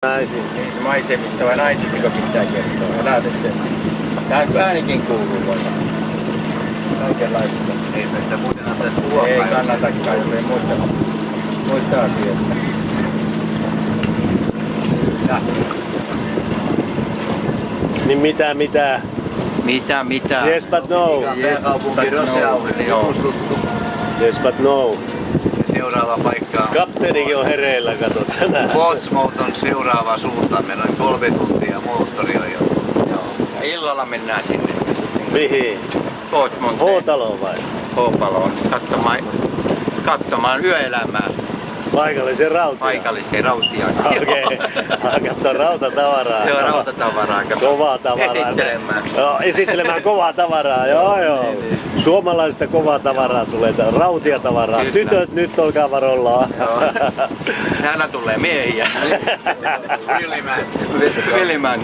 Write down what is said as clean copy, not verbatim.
Naisin. Maisemista vai naisista pitää kertoa? Älä nyt. Tää äänikin kuuluu voida. Kaikenlaista. Ei meistä muuten antaisi puhua. Ei kannatakaan, jos ei muista asiasta. Niin mitä? Mitä? Yes but no. Pääkaupunki Roseau, eli tuttu. Yes but no. Seuraava paikka on Kapteenikin on hereillä, kato tänään. Portsmouth on seuraava suunta. Meillä on 3 tuntia moottori on jo. Joo. Ja illalla mennään sinne. Mihin? Portsmouthiin. H-taloon vai? H-paloon. Katsomaan yöelämää. Paikallisen rautia. Paikallisia rautia. Okei. Katso rautatavaraa. Joo, rautatavaraa. Kovaa tavaraa. Esittelemään. Joo, esittelemään kovaa tavaraa. Joo. Suomalaisista kovaa tavaraa tulee. Rautia tavaraa. Kyllä. Tytöt nyt olkaa varollaan. Täällä tulee miehiä. Ylimään. Ylimään.